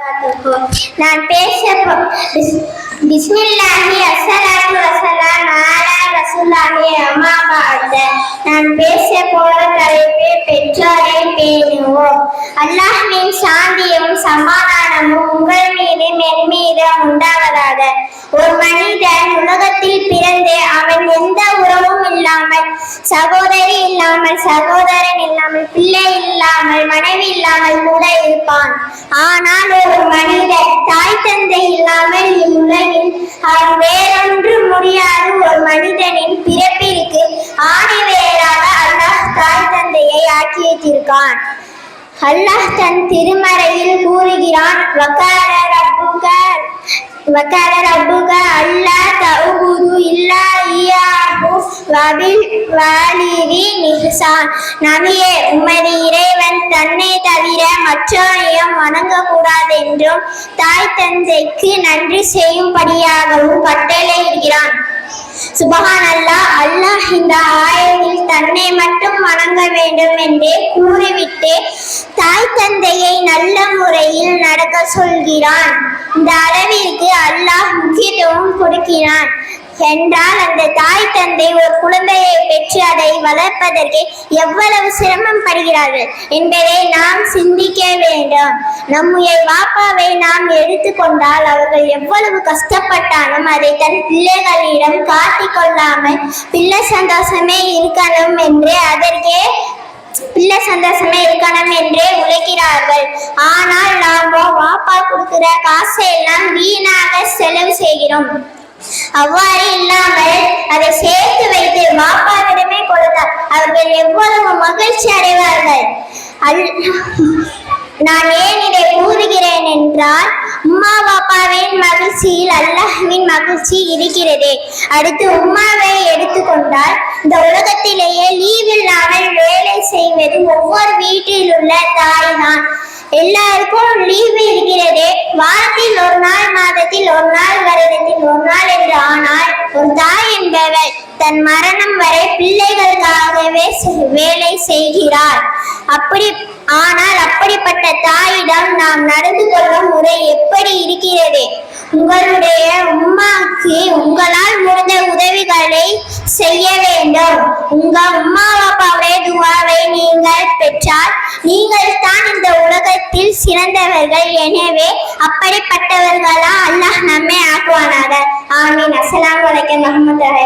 நான் பேச பிஸ்மில்லாஹி அஸ்ஸலாத்து வஸ்ஸலாம் அலா ரசூலுல்லாஹி அம்மா பஅத். நான் பேச போற தலைப்பு பெற்றோரை பேணுவோம். அல்லாஹ்வின் சாந்தியும் சமாதானமும் உங்கள் மீதும் என் மீதும் உண்டாவதாக. ஒரு மனிதன் உலகத்தில் பிறந்து அவன் எந்த உறவும் இல்லாமல், சகோதரி இல்லாமல், சகோதரன் இல்லாமல், பிள்ளை இல்லாமல், மனைவி இல்லாமல் கூட இருப்பான். ஆனால் ஒரு மனிதன் தாய் தந்தை இல்லாமல் இவ்வுலகில் அவன் வேறொன்று முடியாது. ஒரு மனிதனின் பிறப்பிற்கு ஆணிவேராக அல்லாஹ் தாய் தந்தையை ஆக்கி வைத்திருக்கான். அல்லாஹ் தன் திருமறையில் கூறுகிறான், வகால ரப்புக அல்லா தஅபுது இல்லா இய்யாஹு வபில் வாலிதைனி இஹ்சான். நபியே, உமது இறைவன் தன்னை தவிர மற்றவரையும் வணங்கக்கூடாது என்றும் தாய் தந்தைக்கு நன்றி செய்யும்படியாகவும் கட்டளையிடுகிறான். சுபஹான் அல்லாஹ். அல்லாஹ் இந்த ஆயத்தில் தன்னை மட்டும் வணங்க வேண்டும் என்றே கூறிவிட்டு தாய் தந்தையை நல்ல முறையில் நடக்க சொல்கிறான். இந்த அளவிற்கு அல்லாஹ் முக்கியத்துவம் கொடுக்கிறான் என்றால் அந்த தாய் தந்தை ஒரு குழந்தையை பெற்று அதை வளர்ப்பதற்கு எவ்வளவு சிரமம் படுகிறார்கள் என்பதை நாம் சிந்திக்க வேண்டும். நம்முடைய வாப்பாவை நாம் எடுத்துக்கொண்டால் அவர்கள் எவ்வளவு கஷ்டப்பட்டாலும் அதை தன் பிள்ளைகளிடம் காட்டிக் கொள்ளாமல் பிள்ளை சந்தோஷமே இருக்கணும் என்றே உழைக்கிறார்கள். ஆனால் நாம் வாப்பா கொடுக்கிற காசை எல்லாம் வீணாக செலவு செய்கிறோம். அவ்வாறு இல்லாமல் அதை சேர்த்து வைத்து வாப்பாவிடமே கொடுத்தால் அவர்கள் எவ்வளவு மகிழ்ச்சி அடைவார்கள். நான் ஏன் இதை கூறுகிறேன் என்றால், உம்மா பாப்பாவின் மகிழ்ச்சியில் அல்லாஹ்வின் மகிழ்ச்சி இருக்கிறது. அடுத்து உம்மாவை எடுத்துக்கொண்டால், இந்த உலகத்திலேயே லீவ் இல்லாமல் வேலை செய்வது ஒவ்வொரு வீட்டில் உள்ள தாய் தான். எல்லாருக்கும் லீவு இருக்கிறது. வாரத்தில் ஒரு நாள், மாதத்தில் ஒரு நாள், வருடத்தில் ஒரு நாள் என்று. ஆனால் ஒரு தாய் என்பவள் தன் மரணம் வரை பிள்ளைகளுக்காகவே வேலை செய்கிறார். ஆனால் அப்படிப்பட்ட தாயிடம் நாம் நடந்து கொள்ளும் முறை எப்படி இருக்கிறது? உங்களுடைய உம்மாவுக்கு உங்களால் முடிந்த உதவிகளை செய்ய வேண்டும். உங்க உம்மா அப்பாவுடைய துஆவை நீங்கள் பெற்றால் நீங்கள் தான் இந்த உலகத்தில் சிறந்தவர்கள். எனவே அப்படிப்பட்டவர்களா அல்லாஹ் நம்மை ஆக்குவானாக. ஆமீன். அஸ்ஸலாமு அலைக்கும் வரஹ்மத்துல்லாஹி.